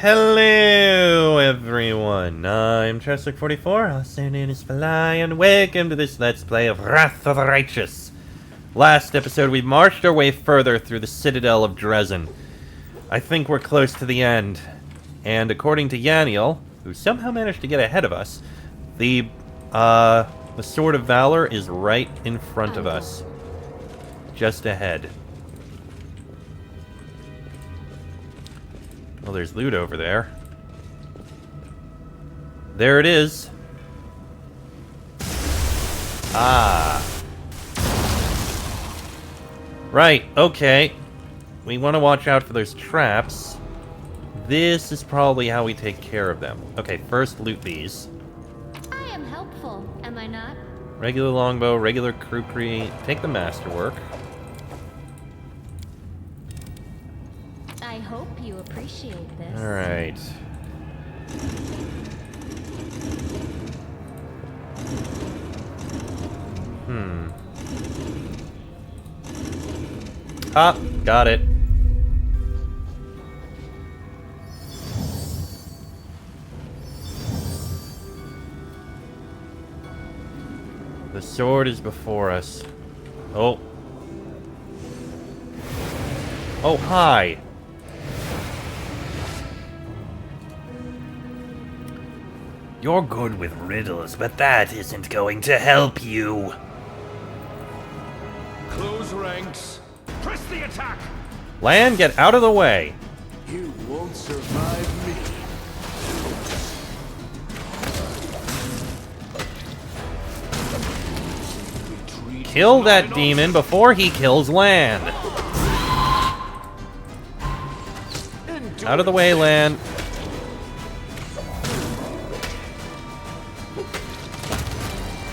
Hello, everyone. I'm Chester44, also known as Fly, and welcome to this Let's Play of Wrath of the Righteous. Last episode, we marched our way further through the Citadel of Dresden. I think we're close to the end. And according to Yaniel, who somehow managed to get ahead of us, the Sword of Valor is right in front of us. Just ahead. Well, there's loot over there. There it is. Ah. Right, okay. We want to watch out for those traps. This is probably how we take care of them. Okay, first loot these. I am helpful, am I not? Regular longbow, regular kukri. Take the masterwork. I hope you appreciate this. Alright. Ah, got it. The sword is before us. Oh. Oh, hi. You're good with riddles, but that isn't going to help you. Close ranks. Press the attack. Lan, get out of the way. You won't survive me. Kill that demon before he kills Lan. Out of the way, Lan.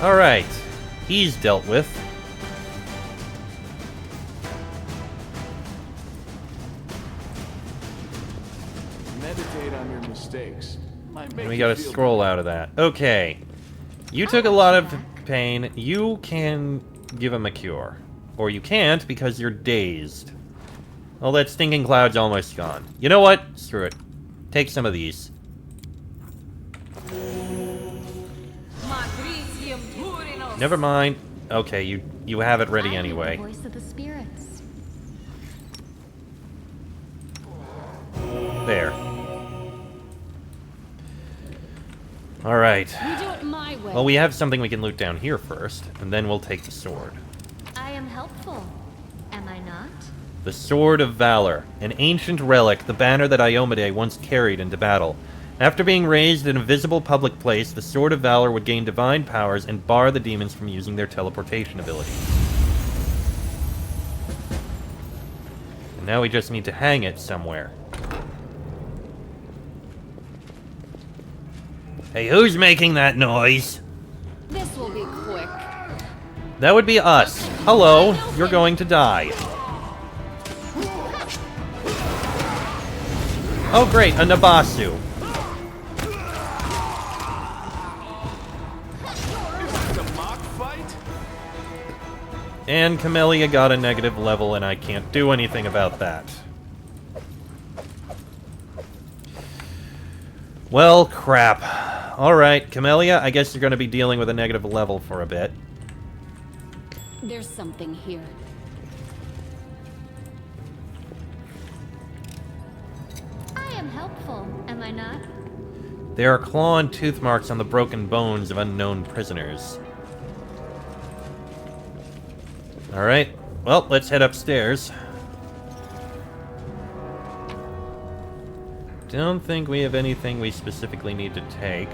Alright. He's dealt with. Meditate on your mistakes. And we gotta scroll out of that. Okay. You took a lot of pain. You can give him a cure. Or you can't because you're dazed. Well, that stinking cloud's almost gone. You know what? Screw it. Take some of these. Never mind. Okay, you have it ready anyway. The voice of the spirits. There. Alright. We do it my way. Well, we have something we can loot down here first, and then we'll take the sword. I am helpful, am I not? The Sword of Valor, an ancient relic, the banner that Iomade once carried into battle. After being raised in a visible public place, the Sword of Valor would gain divine powers and bar the demons from using their teleportation abilities. And now we just need to hang it somewhere. Hey, who's making that noise? This will be quick. That would be us. Hello, you're going to die. Oh great, a Nabasu. And Camellia got a negative level, and I can't do anything about that. Well, crap. Alright, Camellia, I guess you're going to be dealing with a negative level for a bit. There's something here. I am helpful, am I not? There are claw and tooth marks on the broken bones of unknown prisoners. Alright, well, let's head upstairs. Don't think we have anything we specifically need to take.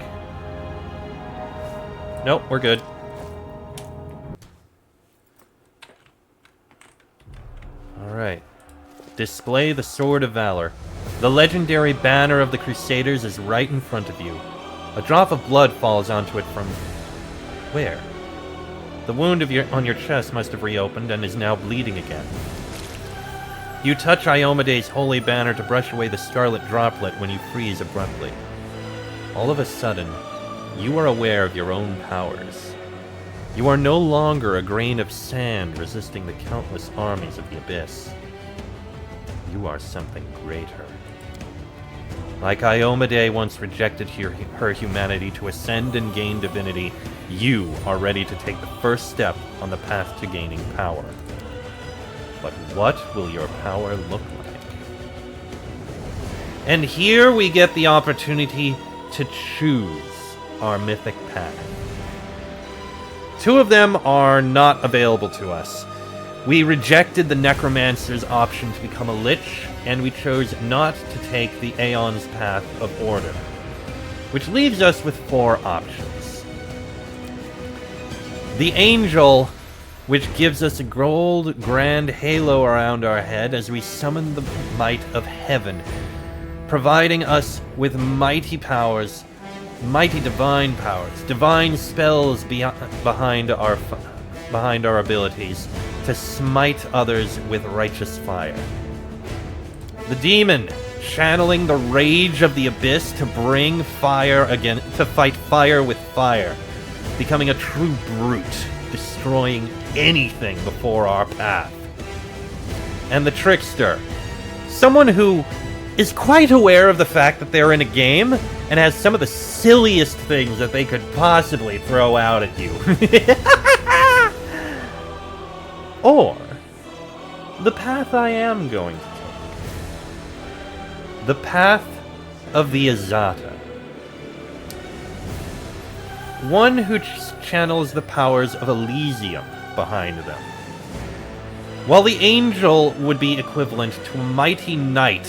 Nope, we're good. Alright. Display the Sword of Valor. The legendary banner of the Crusaders is right in front of you. A drop of blood falls onto it from... where? The wound on your chest must have reopened and is now bleeding again. You touch Iomade's holy banner to brush away the scarlet droplet when you freeze abruptly. All of a sudden, you are aware of your own powers. You are no longer a grain of sand resisting the countless armies of the Abyss. You are something greater. Like Iomade once rejected her humanity to ascend and gain divinity, you are ready to take the first step on the path to gaining power. But what will your power look like? And here we get the opportunity to choose our mythic path. 2 of them are not available to us. We rejected the Necromancer's option to become a Lich, and we chose not to take the Aeon's path of Order, which leaves us with 4 options. The Angel, which gives us a gold grand halo around our head as we summon the might of heaven, providing us with mighty powers, mighty divine powers, divine spells behind our abilities to smite others with righteous fire. The Demon, channeling the rage of the abyss to bring fire again, to fight fire with fire, becoming a true brute, destroying anything before our path. And the Trickster, someone who is quite aware of the fact that they're in a game and has some of the silliest things that they could possibly throw out at you. Or the path I am going to take. The path of the Azata. One who channels the powers of Elysium behind them. While the Angel would be equivalent to a mighty knight,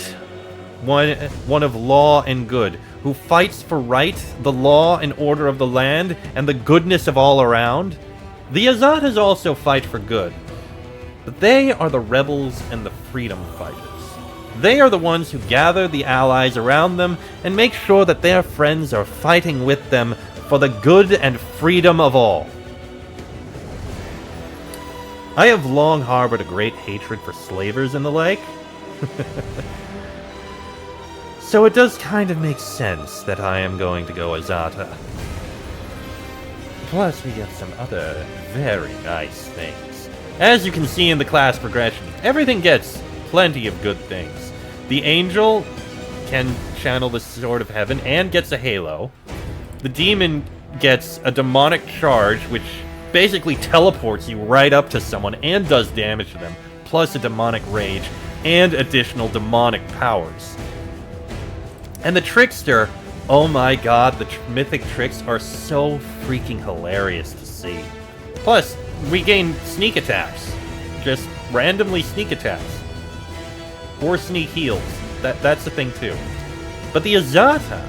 one of law and good, who fights for right, the law and order of the land, and the goodness of all around, the Azatas also fight for good. But they are the rebels and the freedom fighters. They are the ones who gather the allies around them and make sure that their friends are fighting with them for the good and freedom of all. I have long harbored a great hatred for slavers and the like. So it does kind of make sense that I am going to go Azata. Plus, we get some other very nice things. As you can see in the class progression, everything gets plenty of good things. The Angel can channel the Sword of Heaven and gets a halo. The Demon gets a demonic charge, which basically teleports you right up to someone and does damage to them, plus a demonic rage and additional demonic powers. And the Trickster, oh my god, the mythic tricks are so freaking hilarious to see. Plus, we gain sneak attacks. Just randomly sneak attacks. Or sneak heals. That's the thing too. But the Azata...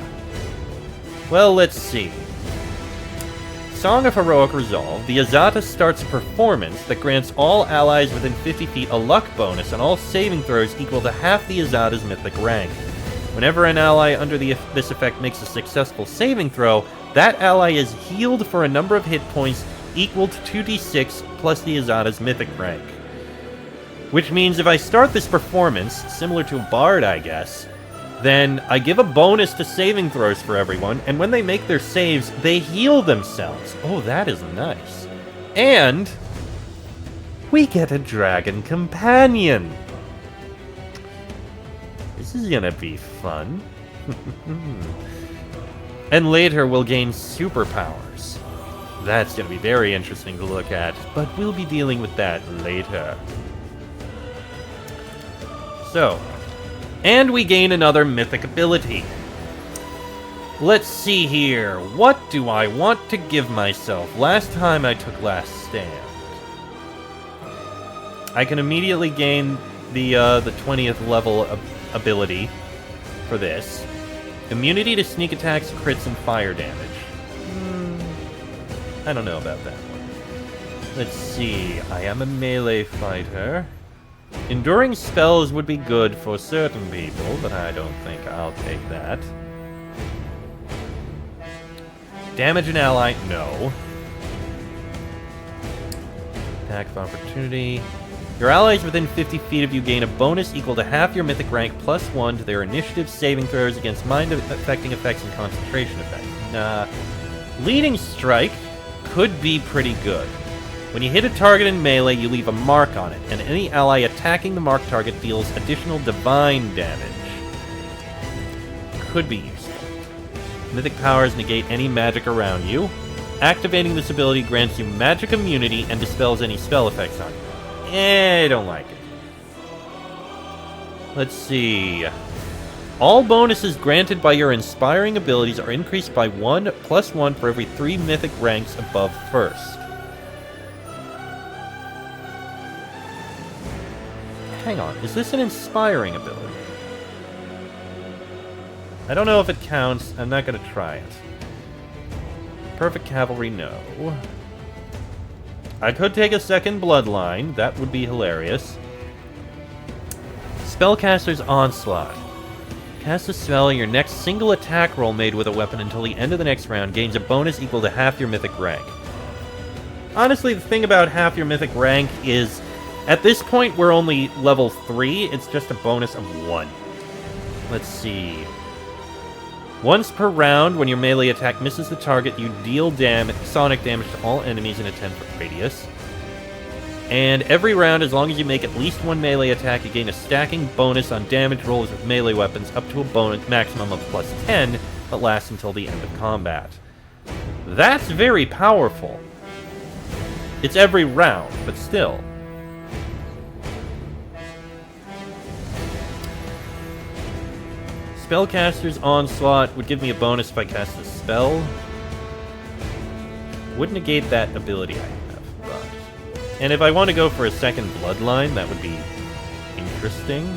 well, let's see. Song of Heroic Resolve, the Azata starts a performance that grants all allies within 50 feet a luck bonus on all saving throws equal to half the Azata's mythic rank. Whenever an ally under this effect makes a successful saving throw, that ally is healed for a number of hit points equal to 2d6 plus the Azata's mythic rank. Which means if I start this performance, similar to a bard I guess, then I give a bonus to saving throws for everyone, and when they make their saves, they heal themselves. Oh, that is nice. And we get a dragon companion. This is gonna be fun. And later we'll gain superpowers. That's gonna be very interesting to look at, but we'll be dealing with that later. So, and we gain another mythic ability. Let's see here. What do I want to give myself? Last time I took Last Stand. I can immediately gain the 20th level ability for this. Immunity to sneak attacks, crits, and fire damage. I don't know about that one. Let's see. I am a melee fighter. Enduring spells would be good for certain people, but I don't think I'll take that. Damage an ally? No. Attack of opportunity. Your allies within 50 feet of you gain a bonus equal to half your mythic rank plus 1 to their initiative saving throws against mind-affecting effects and concentration effects. Nah. Leading Strike could be pretty good. When you hit a target in melee, you leave a mark on it, and any ally attacking the marked target deals additional divine damage. could be useful. Mythic powers negate any magic around you. Activating this ability grants you magic immunity and dispels any spell effects on you. I don't like it. Let's see. All bonuses granted by your inspiring abilities are increased by 1 + 1 for every 3 mythic ranks above first. Hang on, is this an inspiring ability? I don't know if it counts. I'm not going to try it. Perfect Cavalry, no. I could take a second Bloodline. That would be hilarious. Spellcaster's Onslaught. Cast a spell, and your next single attack roll made with a weapon until the end of the next round gains a bonus equal to half your mythic rank. Honestly, the thing about half your mythic rank is, at this point, we're only level 3. It's just a bonus of 1. Let's see. Once per round, when your melee attack misses the target, you deal sonic damage to all enemies in a 10-foot radius. And every round, as long as you make at least 1 melee attack, you gain a stacking bonus on damage rolls with melee weapons up to a bonus maximum of +10, that lasts until the end of combat. That's very powerful. It's every round, but still. Spellcaster's Onslaught would give me a bonus if I cast a spell. Would negate that ability I have, but... And if I want to go for a second Bloodline, that would be interesting.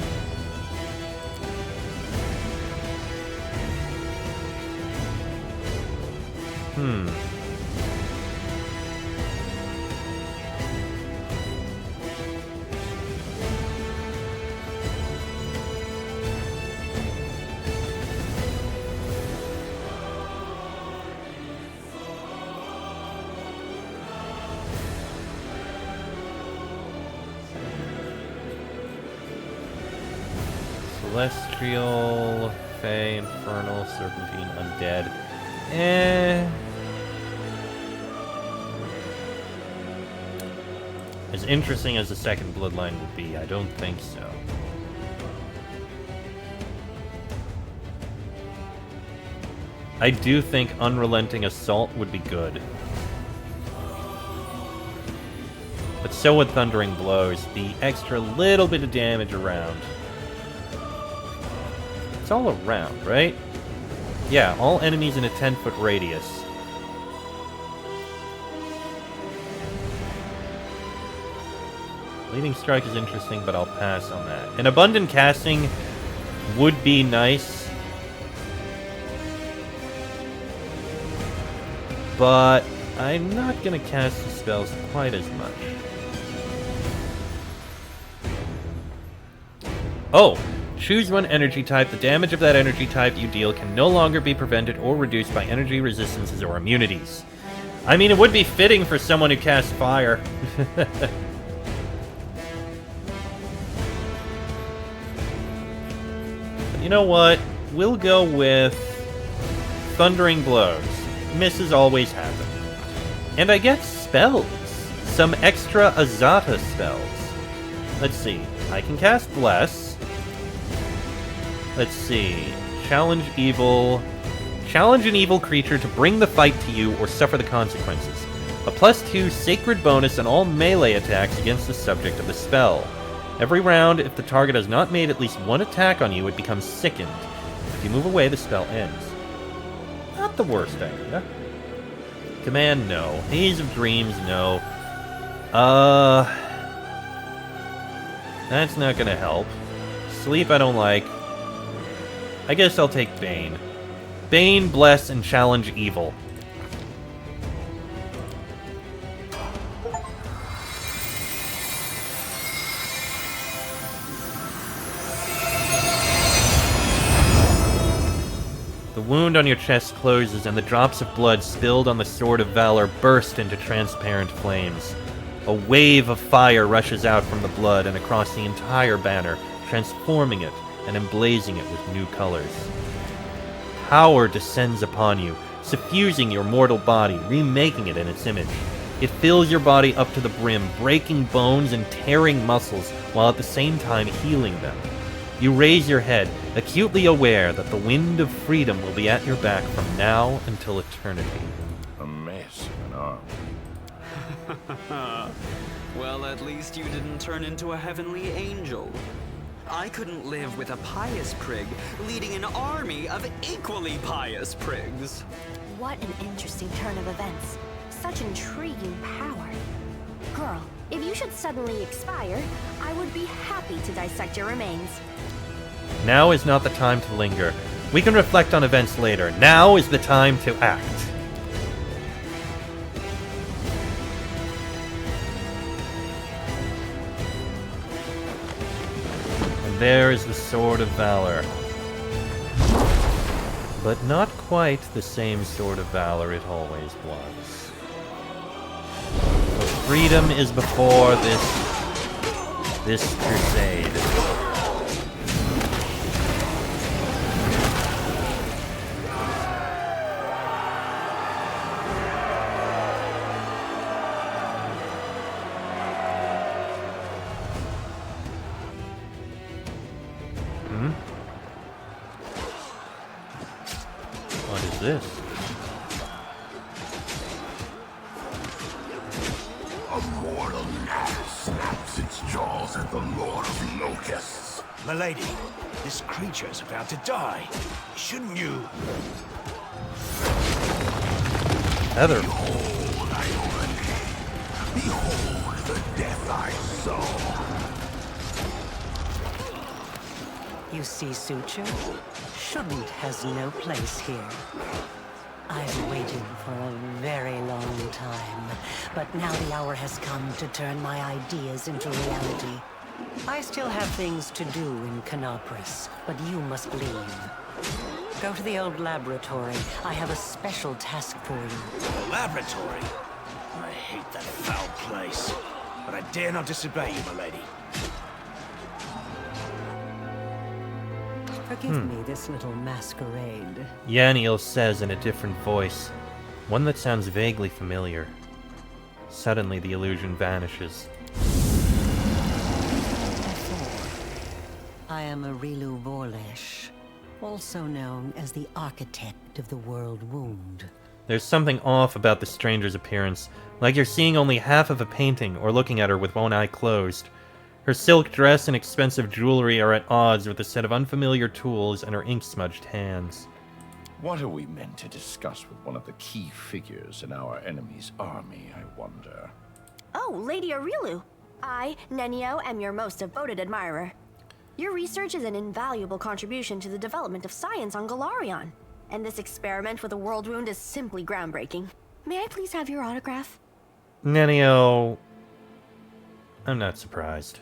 Celestial, Fey, Infernal, Serpentine, Undead. As interesting as the second Bloodline would be, I don't think so. I do think Unrelenting Assault would be good. But so would Thundering Blows, the extra little bit of damage around. It's all around, right? Yeah, all enemies in a 10-foot radius. Leading Strike is interesting, but I'll pass on that. An Abundant Casting would be nice. But I'm not going to cast the spells quite as much. Oh! Choose one energy type. The damage of that energy type you deal can no longer be prevented or reduced by energy resistances or immunities. I mean, it would be fitting for someone who casts fire. But you know what? We'll go with Thundering Blows. Misses always happen. And I get spells. Some extra Azata spells. Let's see. I can cast Bless. Let's see. Challenge evil. Challenge an evil creature to bring the fight to you or suffer the consequences. A +2 sacred bonus on all melee attacks against the subject of the spell. Every round, if the target has not made at least 1 attack on you, it becomes sickened. If you move away, the spell ends. Not the worst idea. Command, no. Haze of Dreams, no. That's not gonna help. Sleep, I don't like. I guess I'll take Bane. Bane, Bless, and Challenge Evil. The wound on your chest closes, and the drops of blood spilled on the Sword of Valor burst into transparent flames. A wave of fire rushes out from the blood and across the entire banner, transforming it and emblazing it with new colors. Power descends upon you, suffusing your mortal body, remaking it in its image. It fills your body up to the brim, breaking bones and tearing muscles, while at the same time healing them. You raise your head, acutely aware that the wind of freedom will be at your back from now until eternity. A mess of an arm. Well, at least you didn't turn into a heavenly angel. I couldn't live with a pious prig leading an army of equally pious prigs. What an interesting turn of events. Such intriguing power. Girl, if you should suddenly expire, I would be happy to dissect your remains. Now is not the time to linger. We can reflect on events later. Now is the time to act. And there is the Sword of Valor. But not quite the same Sword of Valor it always was. But freedom is before this crusade. What is this? A mortal gnat snaps its jaws at the Lord of Locusts. Milady, this creature is about to die. Shouldn't you? Heather. Behold, Ione. Behold the death I saw. You see, suture? Shouldn't has no place here. I've waited for a very long time, but now the hour has come to turn my ideas into reality. I still have things to do in Canopus, but you must leave. Go to the old laboratory. I have a special task for you. The laboratory? I hate that foul place. But I dare not disobey you, milady. Forgive me this little masquerade. Yaniel says in a different voice, one that sounds vaguely familiar. Suddenly the illusion vanishes. I am Arilu Vorlesh, also known as the Architect of the World Wound. There's something off about the stranger's appearance, like you're seeing only half of a painting or looking at her with one eye closed. Her silk dress and expensive jewelry are at odds with a set of unfamiliar tools and her ink-smudged hands. What are we meant to discuss with one of the key figures in our enemy's army, I wonder? Oh, Lady Arilu. I, Nenio, am your most devoted admirer. Your research is an invaluable contribution to the development of science on Galarion. And this experiment with a world wound is simply groundbreaking. May I please have your autograph? Nenio... I'm not surprised.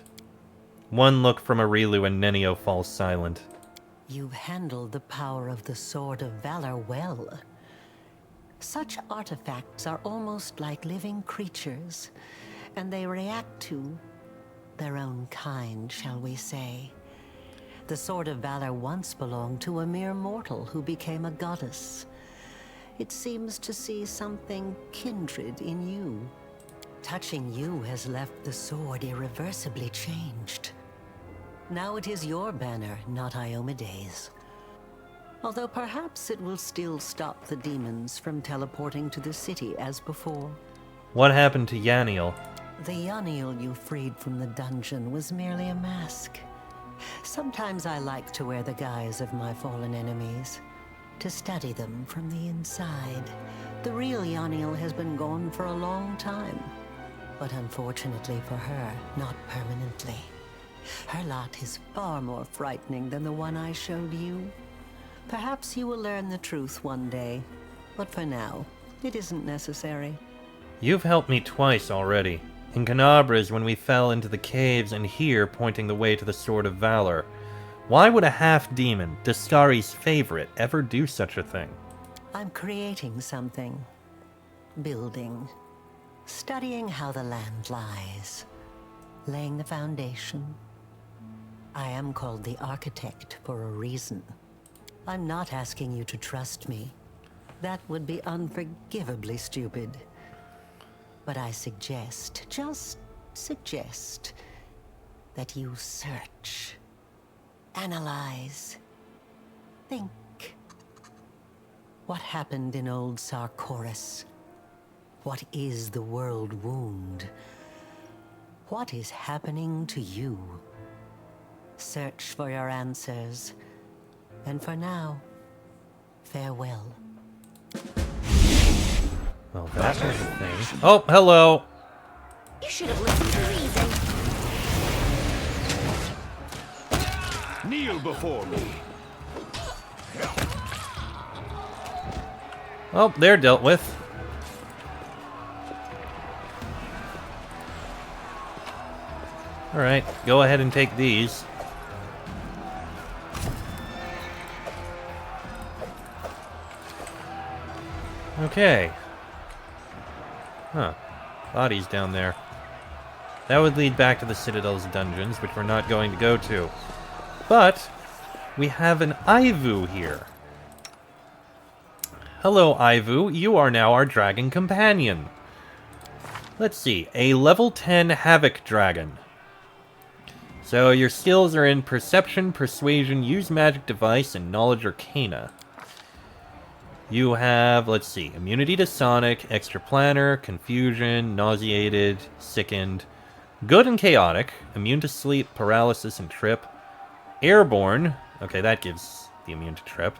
One look from Arilu and Nenio falls silent. You've handled the power of the Sword of Valor well. Such artifacts are almost like living creatures, and they react to their own kind, shall we say. The Sword of Valor once belonged to a mere mortal who became a goddess. It seems to see something kindred in you. Touching you has left the sword irreversibly changed. Now it is your banner, not Iomede's. Although perhaps it will still stop the demons from teleporting to the city as before. What happened to Yaniel? The Yaniel you freed from the dungeon was merely a mask. Sometimes I like to wear the guise of my fallen enemies, to study them from the inside. The real Yaniel has been gone for a long time, but unfortunately for her, not permanently. Her lot is far more frightening than the one I showed you. Perhaps you will learn the truth one day, but for now, it isn't necessary. You've helped me twice already. In Canabras when we fell into the caves, and here pointing the way to the Sword of Valor. Why would a half-demon, Dastari's favorite, ever do such a thing? I'm creating something. Building. Studying how the land lies. Laying the foundation. I am called the Architect for a reason. I'm not asking you to trust me. That would be unforgivably stupid. But I suggest, just suggest, that you search, analyze, think. What happened in old Sarkoris? What is the world wound? What is happening to you? Search for your answers. And for now, farewell. Well, that was a thing. Oh, hello! You should have listened to reason. Kneel before me. Oh, they're dealt with. Alright, go ahead and take these. Okay. Huh. Bodies down there. That would lead back to the Citadel's dungeons, which we're not going to go to. But, we have an Aivu here. Hello, Aivu. You are now our dragon companion. Let's see. A level 10 Havoc Dragon. So your skills are in Perception, Persuasion, Use Magic Device, and Knowledge Arcana. You have, let's see, Immunity to Sonic, Extra Planner, Confusion, Nauseated, Sickened, Good and Chaotic, Immune to Sleep, Paralysis, and Trip. Airborne, okay, that gives the immune to Trip.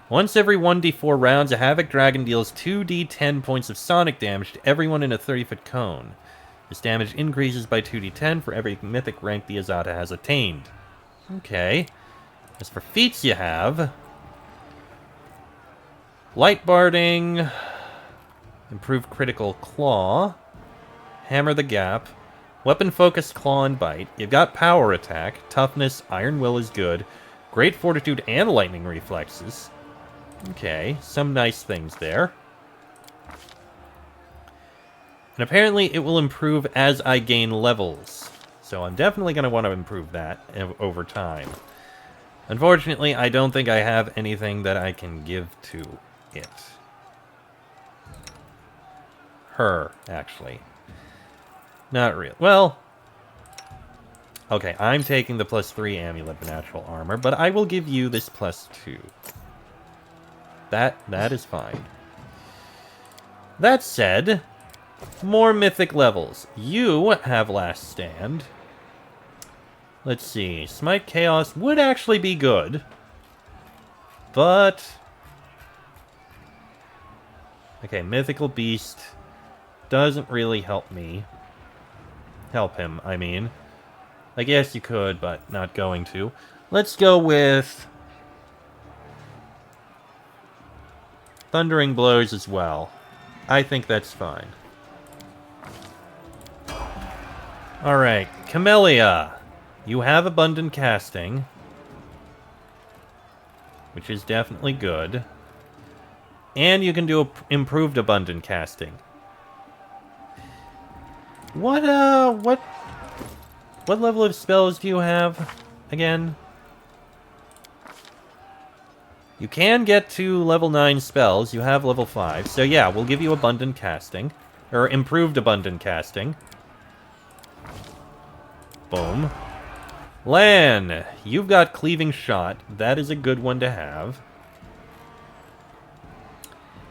Once every 1d4 rounds, a Havoc Dragon deals 2d10 points of sonic damage to everyone in a 30-foot cone. This damage increases by 2d10 for every mythic rank the Azata has attained. Okay. As for feats you have... Light Barding... Improved Critical Claw... Hammer the Gap... Weapon Focus Claw and Bite. You've got Power Attack, Toughness, Iron Will is good, Great Fortitude and Lightning Reflexes. Okay, some nice things there. And apparently it will improve as I gain levels. So I'm definitely going to want to improve that over time. Unfortunately, I don't think I have anything that I can give to it. Her, actually. Not real. Well, okay, I'm taking the +3 Amulet of Natural Armor, but I will give you this +2. That is fine. That said, more mythic levels. You have Last Stand. Let's see. Smite Chaos would actually be good. But... okay, Mythical Beast doesn't really help me. Help him, I mean. I guess you could, but not going to. Let's go with... Thundering Blows as well. I think that's fine. Alright, Camellia. You have Abundant Casting, which is definitely good. And you can do Improved Abundant Casting. What level of spells do you have, again? You can get to level 9 spells. You have level 5. So yeah, we'll give you Abundant Casting. Or Improved Abundant Casting. Boom. Lan, you've got Cleaving Shot. That is a good one to have.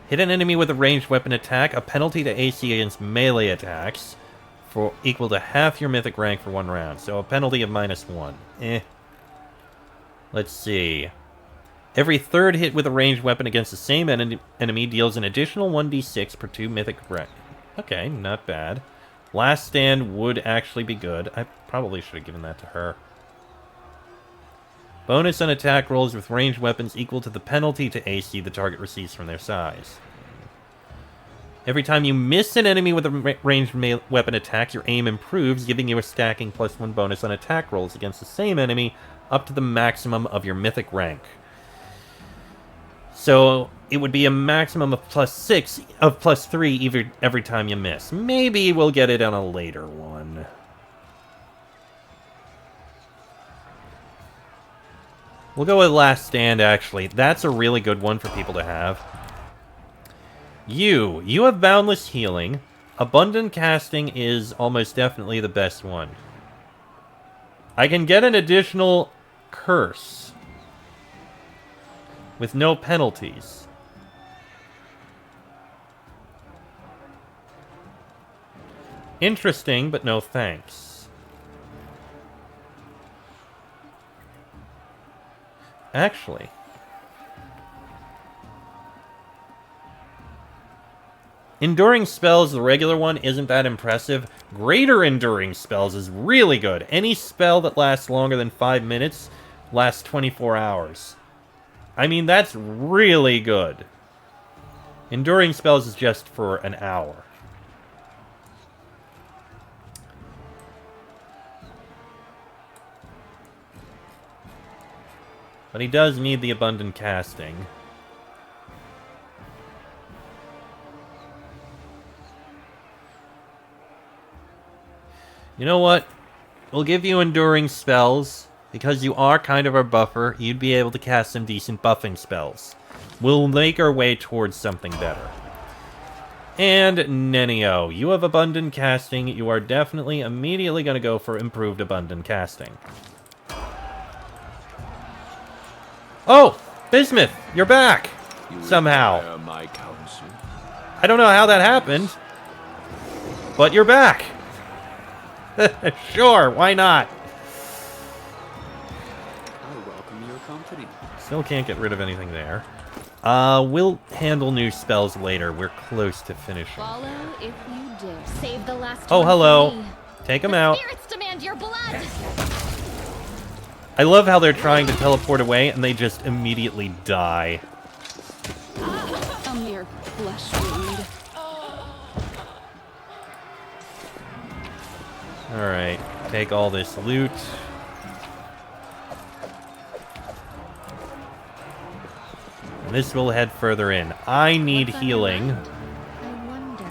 Hit an enemy with a ranged weapon attack. A penalty to AC against melee attacks. For equal to half your mythic rank for 1 round. So a penalty of -1. Let's see. Every third hit with a ranged weapon against the same enemy deals an additional 1d6 per 2 mythic rank. Okay, not bad. Last Stand would actually be good. I probably should have given that to her. Bonus on attack rolls with ranged weapons equal to the penalty to AC the target receives from their size. Every time you miss an enemy with a ranged weapon attack, your aim improves, giving you a stacking +1 bonus on attack rolls against the same enemy up to the maximum of your mythic rank. So it would be a maximum of +6, of +3 every time you miss. Maybe we'll get it on a later one. We'll go with Last Stand, actually. That's a really good one for people to have. You have Boundless Healing. Abundant Casting is almost definitely the best one. I can get an additional Curse. with no penalties. Interesting, but no thanks. Actually, enduring spells, the regular one, isn't that impressive. Greater enduring spells is really good. Any spell that lasts longer than 5 minutes lasts 24 hours. I mean, that's really good. Enduring spells is just for an hour. But he does need the abundant casting. You know what? We'll give you enduring spells. Because you are kind of our buffer, you'd be able to cast some decent buffing spells. We'll make our way towards something better. And Nenio, you have abundant casting. You are definitely immediately going to go for improved abundant casting. Oh! Bismuth! You're back! Somehow. My counsel. I don't know how that happened. But you're back! Sure, why not? I welcome your company. Still can't get rid of anything there. We'll handle new spells later. We're close to finishing. Follow if you dare. Save the last Oh, one for hello. me. Take him The out. spirits demand your blood. I love how they're trying to teleport away and they just immediately die. A mere flesh wound. Alright, take all this loot. And this will head further in. I need What's on your healing. mind? I wonder.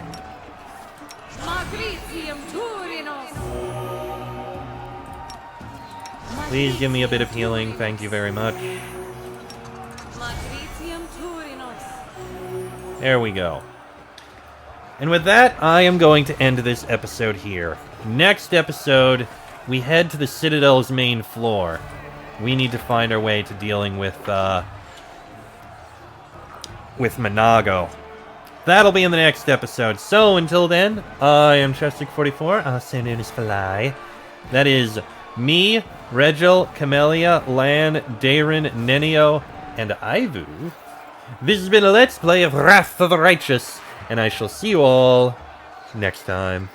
Please give me a bit of healing. Thank you very much. There we go. And with that, I am going to end this episode here. Next episode, we head to the Citadel's main floor. We need to find our way to dealing with Monago. That'll be in the next episode. So, until then, I am Chestic44, also known as Fly. That is me, Regil, Camellia, Lan, Darren, Nenio, and Ivu. This has been a Let's Play of Wrath of the Righteous, and I shall see you all next time.